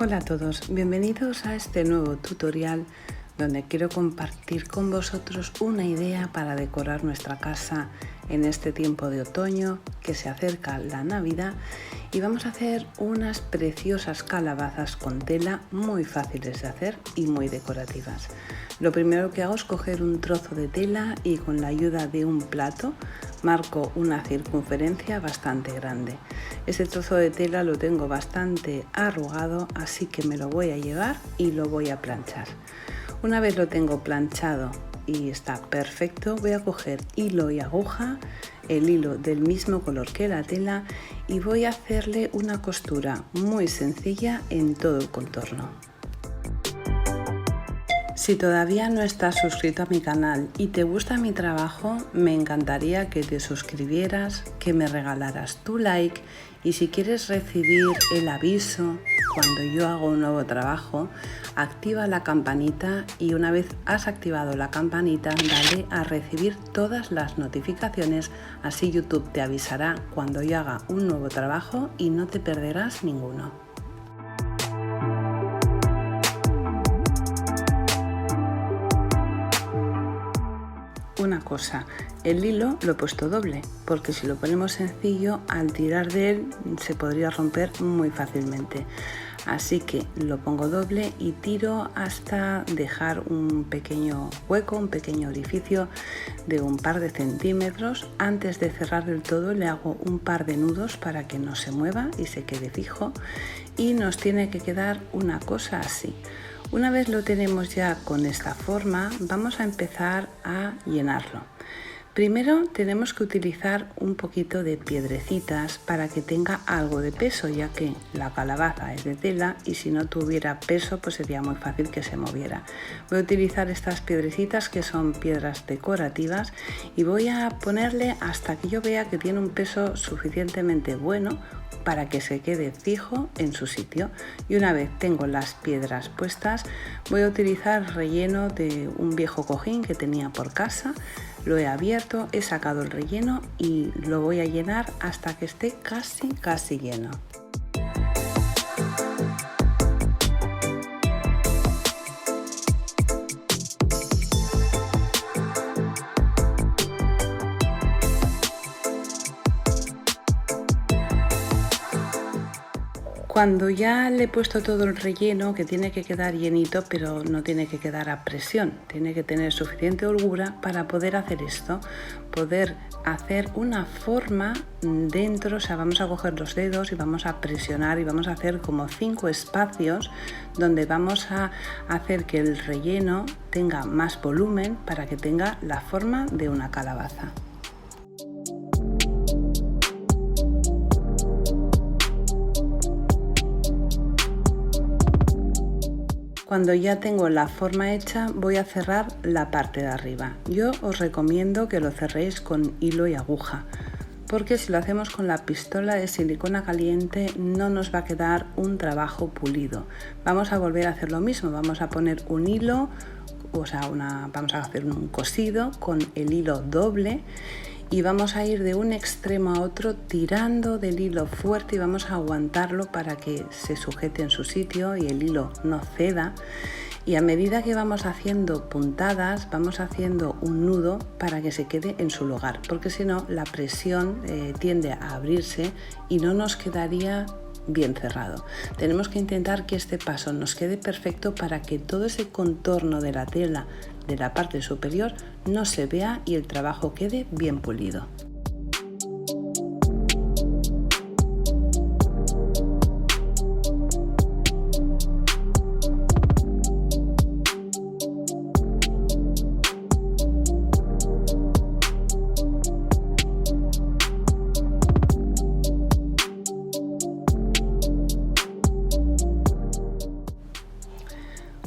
Hola a todos, bienvenidos a este nuevo tutorial donde quiero compartir con vosotros una idea para decorar nuestra casa en este tiempo de otoño que se acerca la Navidad, y vamos a hacer unas preciosas calabazas con tela muy fáciles de hacer y muy decorativas. Lo primero que hago es coger un trozo de tela y con la ayuda de un plato marco una circunferencia bastante grande. Este trozo de tela lo tengo bastante arrugado, así que me lo voy a llevar y lo voy a planchar. Una vez lo tengo planchado y está perfecto, voy a coger hilo y aguja, el hilo del mismo color que la tela, y voy a hacerle una costura muy sencilla en todo el contorno. Si todavía no estás suscrito a mi canal y te gusta mi trabajo, me encantaría que te suscribieras, que me regalaras tu like, y si quieres recibir el aviso cuando yo hago un nuevo trabajo, activa la campanita, y una vez has activado la campanita, dale a recibir todas las notificaciones, así YouTube te avisará cuando yo haga un nuevo trabajo y no te perderás ninguno. Una cosa, el hilo lo he puesto doble, porque si lo ponemos sencillo, al tirar de él se podría romper muy fácilmente. Así que lo pongo doble y tiro hasta dejar un pequeño hueco, un pequeño orificio de un par de centímetros. Antes de cerrar del todo le hago un par de nudos para que no se mueva y se quede fijo, y nos tiene que quedar una cosa así. Una vez lo tenemos ya con esta forma, vamos a empezar a llenarlo. Primero tenemos que utilizar un poquito de piedrecitas para que tenga algo de peso, ya que la calabaza es de tela y si no tuviera peso pues sería muy fácil que se moviera. Voy a utilizar estas piedrecitas, que son piedras decorativas, y voy a ponerle hasta que yo vea que tiene un peso suficientemente bueno para que se quede fijo en su sitio. Y una vez tengo las piedras puestas, voy a utilizar relleno de un viejo cojín que tenía por casa. Lo he abierto, he sacado el relleno y lo voy a llenar hasta que esté casi lleno. Cuando ya le he puesto todo el relleno, que tiene que quedar llenito, pero no tiene que quedar a presión, tiene que tener suficiente holgura para poder hacer esto, poder hacer una forma dentro. O sea, vamos a coger los dedos y vamos a presionar y vamos a hacer como 5 espacios donde vamos a hacer que el relleno tenga más volumen para que tenga la forma de una calabaza. Cuando ya tengo la forma hecha, voy a cerrar la parte de arriba. Yo os recomiendo que lo cerréis con hilo y aguja, porque si lo hacemos con la pistola de silicona caliente no nos va a quedar un trabajo pulido. Vamos a volver a hacer lo mismo, vamos a poner un hilo, vamos a hacer un cosido con el hilo doble, y vamos a ir de un extremo a otro tirando del hilo fuerte y vamos a aguantarlo para que se sujete en su sitio y el hilo no ceda. Y a medida que vamos haciendo puntadas, vamos haciendo un nudo para que se quede en su lugar, porque si no la presión tiende a abrirse y no nos quedaría bien cerrado. Tenemos que intentar que este paso nos quede perfecto para que todo ese contorno de la tela de la parte superior no se vea y el trabajo quede bien pulido.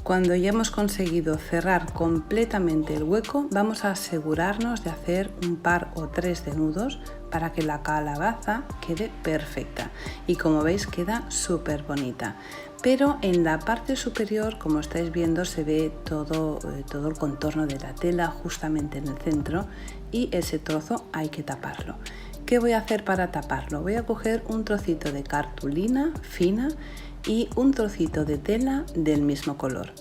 Cuando ya hemos conseguido cerrar completamente el hueco, vamos a asegurarnos de hacer un par o 3 de nudos para que la calabaza quede perfecta, y como veis queda súper bonita. Pero en la parte superior, como estáis viendo, se ve todo el contorno de la tela justamente en el centro, y ese trozo hay que taparlo. ¿Qué voy a hacer para taparlo? Voy a coger un trocito de cartulina fina y un trocito de tela del mismo color.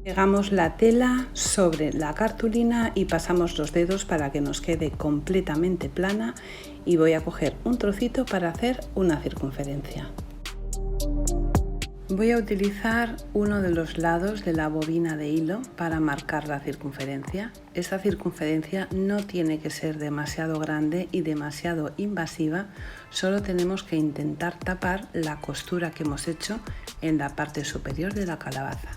Pegamos la tela sobre la cartulina y pasamos los dedos para que nos quede completamente plana, y voy a coger un trocito para hacer una circunferencia. Voy a utilizar uno de los lados de la bobina de hilo para marcar la circunferencia. Esta circunferencia no tiene que ser demasiado grande y demasiado invasiva, solo tenemos que intentar tapar la costura que hemos hecho en la parte superior de la calabaza.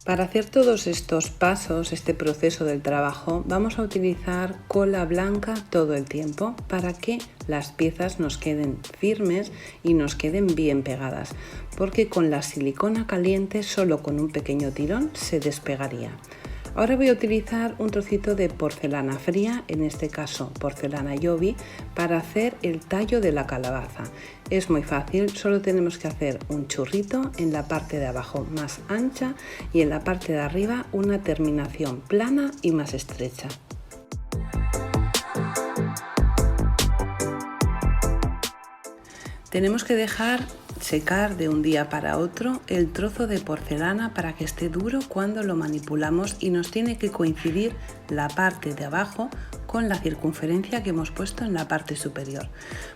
Para hacer todos estos pasos, este proceso del trabajo, vamos a utilizar cola blanca todo el tiempo para que las piezas nos queden firmes y nos queden bien pegadas, porque con la silicona caliente solo con un pequeño tirón se despegaría. Ahora voy a utilizar un trocito de porcelana fría, en este caso porcelana Jovi, para hacer el tallo de la calabaza. Es muy fácil, solo tenemos que hacer un churrito en la parte de abajo más ancha y en la parte de arriba una terminación plana y más estrecha. Tenemos que dejar secar de un día para otro el trozo de porcelana para que esté duro cuando lo manipulamos, y nos tiene que coincidir la parte de abajo con la circunferencia que hemos puesto en la parte superior.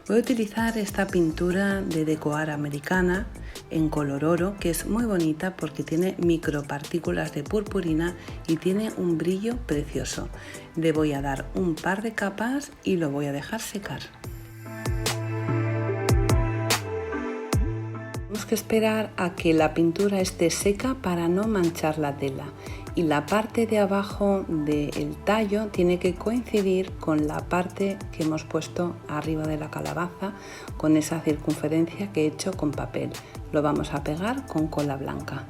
Voy a utilizar esta pintura de Decoart americana en color oro, que es muy bonita porque tiene micropartículas de purpurina y tiene un brillo precioso. Le voy a dar un par de capas y lo voy a dejar secar. Tenemos que esperar a que la pintura esté seca para no manchar la tela, y la parte de abajo del tallo tiene que coincidir con la parte que hemos puesto arriba de la calabaza, con esa circunferencia que he hecho con papel. Lo vamos a pegar con cola blanca.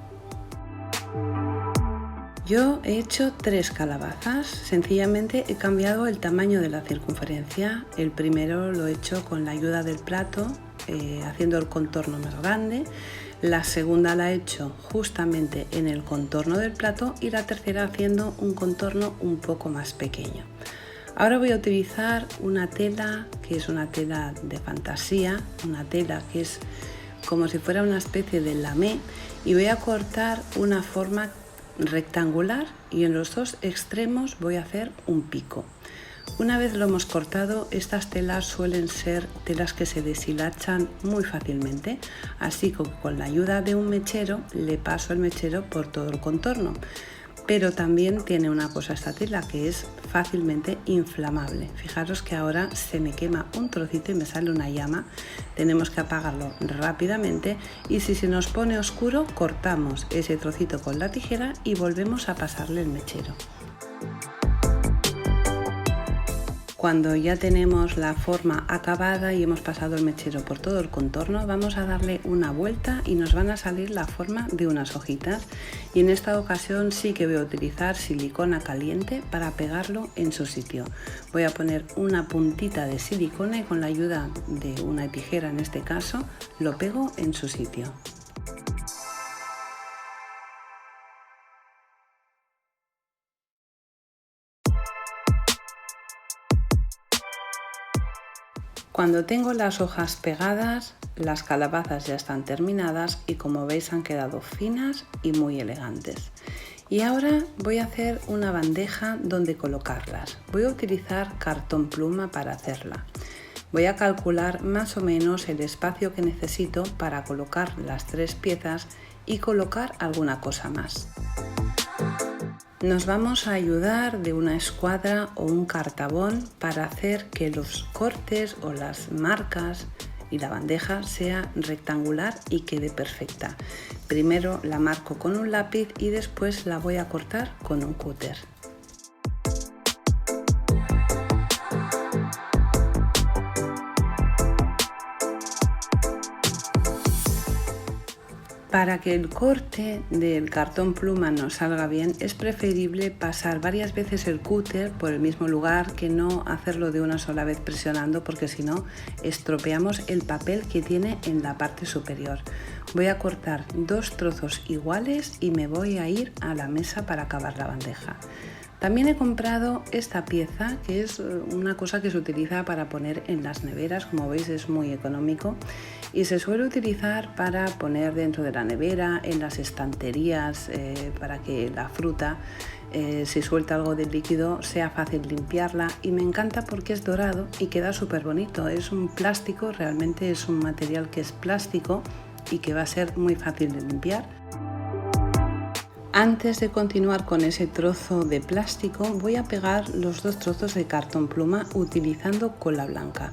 Yo he hecho 3 calabazas, sencillamente he cambiado el tamaño de la circunferencia. El primero lo he hecho con la ayuda del plato, haciendo el contorno más grande. La segunda la he hecho justamente en el contorno del plato y la tercera haciendo un contorno un poco más pequeño. Ahora voy a utilizar una tela que es una tela de fantasía, una tela que es como si fuera una especie de lamé, y voy a cortar una forma rectangular y en los dos extremos voy a hacer un pico. Una vez lo hemos cortado, estas telas suelen ser telas que se deshilachan muy fácilmente, así que con la ayuda de un mechero le paso el mechero por todo el contorno. Pero también tiene una cosa esta tela, que es fácilmente inflamable. Fijaros que ahora se me quema un trocito y me sale una llama. Tenemos que apagarlo rápidamente, y si se nos pone oscuro cortamos ese trocito con la tijera y volvemos a pasarle el mechero. Cuando ya tenemos la forma acabada y hemos pasado el mechero por todo el contorno, vamos a darle una vuelta y nos van a salir la forma de unas hojitas, y en esta ocasión sí que voy a utilizar silicona caliente para pegarlo en su sitio. Voy a poner una puntita de silicona y con la ayuda de una tijera, en este caso, lo pego en su sitio. Cuando tengo las hojas pegadas, las calabazas ya están terminadas y, como veis, han quedado finas y muy elegantes. Y ahora voy a hacer una bandeja donde colocarlas. Voy a utilizar cartón pluma para hacerla. Voy a calcular más o menos el espacio que necesito para colocar las 3 piezas y colocar alguna cosa más. Nos vamos a ayudar de una escuadra o un cartabón para hacer que los cortes o las marcas y la bandeja sea rectangular y quede perfecta. Primero la marco con un lápiz y después la voy a cortar con un cúter. Para que el corte del cartón pluma nos salga bien, es preferible pasar varias veces el cúter por el mismo lugar que no hacerlo de una sola vez presionando, porque si no estropeamos el papel que tiene en la parte superior. Voy a cortar 2 trozos iguales y me voy a ir a la mesa para acabar la bandeja. También he comprado esta pieza, que es una cosa que se utiliza para poner en las neveras. Como veis, es muy económico y se suele utilizar para poner dentro de la nevera, en las estanterías, para que la fruta, si suelta algo de líquido, sea fácil limpiarla. Y me encanta porque es dorado y queda súper bonito. Es un plástico, realmente es un material que es plástico y que va a ser muy fácil de limpiar. Antes de continuar con ese trozo de plástico, voy a pegar los 2 trozos de cartón pluma utilizando cola blanca.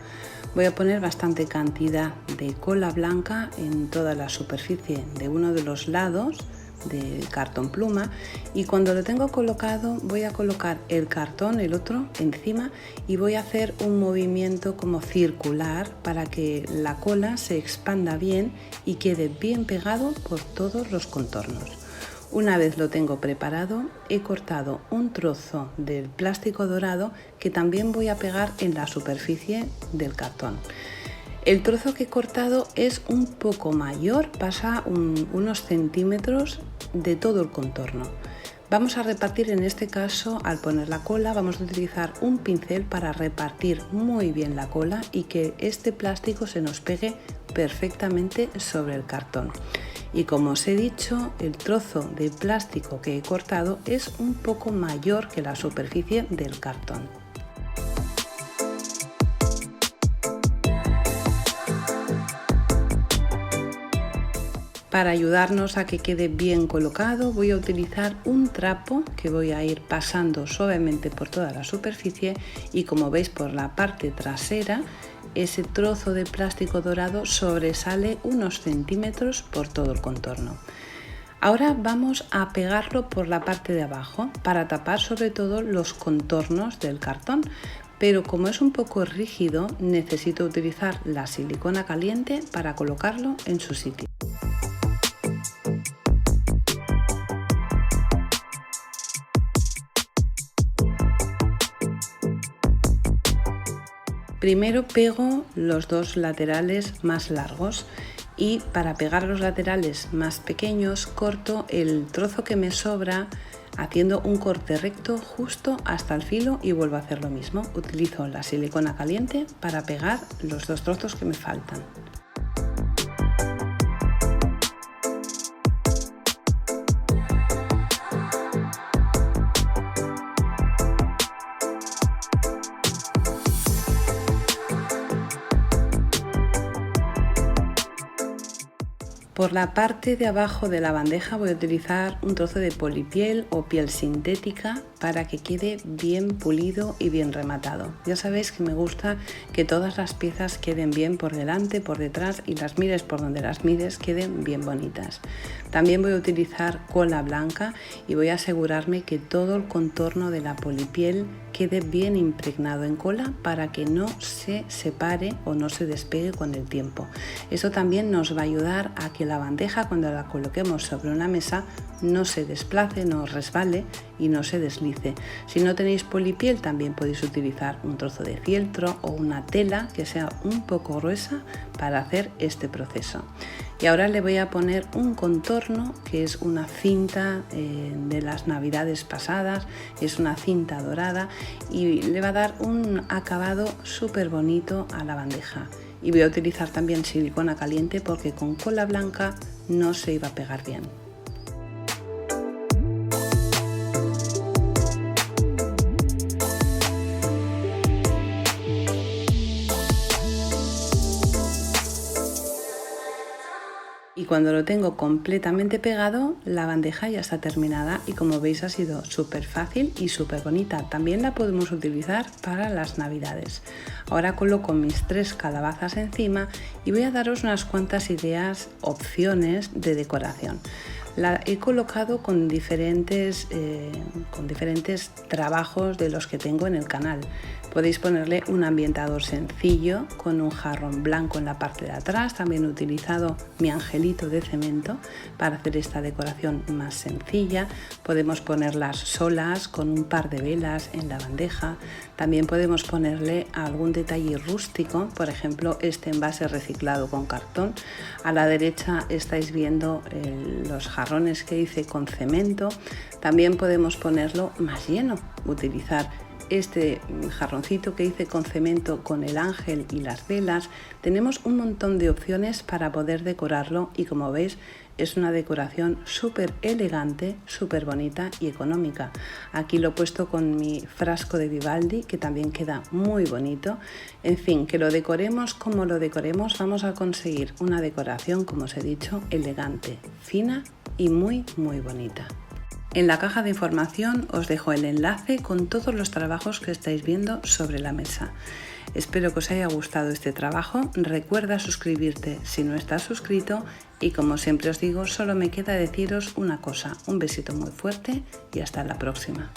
Voy a poner bastante cantidad de cola blanca en toda la superficie de uno de los lados del cartón pluma, y cuando lo tengo colocado voy a colocar el cartón, el otro, encima, y voy a hacer un movimiento como circular para que la cola se expanda bien y quede bien pegado por todos los contornos. Una vez lo tengo preparado, he cortado un trozo del plástico dorado que también voy a pegar en la superficie del cartón. El trozo que he cortado es un poco mayor, pasa unos centímetros de todo el contorno. Vamos a repartir, en este caso, al poner la cola, vamos a utilizar un pincel para repartir muy bien la cola y que este plástico se nos pegue perfectamente sobre el cartón. Y como os he dicho, el trozo de plástico que he cortado es un poco mayor que la superficie del cartón. Para ayudarnos a que quede bien colocado, voy a utilizar un trapo que voy a ir pasando suavemente por toda la superficie, y como veis, por la parte trasera ese trozo de plástico dorado sobresale unos centímetros por todo el contorno. Ahora vamos a pegarlo por la parte de abajo para tapar sobre todo los contornos del cartón, pero como es un poco rígido, necesito utilizar la silicona caliente para colocarlo en su sitio. Primero pego los 2 laterales más largos, y para pegar los laterales más pequeños corto el trozo que me sobra haciendo un corte recto justo hasta el filo y vuelvo a hacer lo mismo. Utilizo la silicona caliente para pegar los 2 trozos que me faltan. Por la parte de abajo de la bandeja voy a utilizar un trozo de polipiel o piel sintética para que quede bien pulido y bien rematado. Ya sabéis que me gusta que todas las piezas queden bien por delante, por detrás, y las mires por donde las mires queden bien bonitas. También voy a utilizar cola blanca y voy a asegurarme que todo el contorno de la polipiel quede bien impregnado en cola para que no se separe o no se despegue con el tiempo. Eso también nos va a ayudar a que la bandeja, cuando la coloquemos sobre una mesa, no se desplace, no resbale y no se deslice. Si no tenéis polipiel, también podéis utilizar un trozo de fieltro o una tela que sea un poco gruesa para hacer este proceso. Y ahora le voy a poner un contorno que es una cinta de las navidades pasadas, es una cinta dorada, y le va a dar un acabado súper bonito a la bandeja. Y voy a utilizar también silicona caliente porque con cola blanca no se iba a pegar bien. Y cuando lo tengo completamente pegado, la bandeja ya está terminada, y como veis ha sido súper fácil y súper bonita. También la podemos utilizar para las navidades. Ahora coloco mis 3 calabazas encima y voy a daros unas cuantas ideas, opciones de decoración. La he colocado con diferentes trabajos de los que tengo en el canal. Podéis ponerle un ambientador sencillo con un jarrón blanco en la parte de atrás. También he utilizado mi angelito de cemento para hacer esta decoración más sencilla. Podemos ponerlas solas con un par de velas en la bandeja. También podemos ponerle algún detalle rústico, por ejemplo este envase reciclado con cartón. A la derecha estáis viendo los jarrones jarrones que hice con cemento, también podemos ponerlo más lleno, utilizar este jarroncito que hice con cemento con el ángel y las velas. Tenemos un montón de opciones para poder decorarlo y como veis es una decoración súper elegante, súper bonita y económica. Aquí lo he puesto con mi frasco de Vivaldi que también queda muy bonito. En fin, que lo decoremos como lo decoremos, vamos a conseguir una decoración, como os he dicho, elegante, fina y muy bonita. En la caja de información os dejo el enlace con todos los trabajos que estáis viendo sobre la mesa. Espero que os haya gustado este trabajo. Recuerda suscribirte si no estás suscrito y como siempre os digo, solo me queda deciros una cosa. Un besito muy fuerte y hasta la próxima.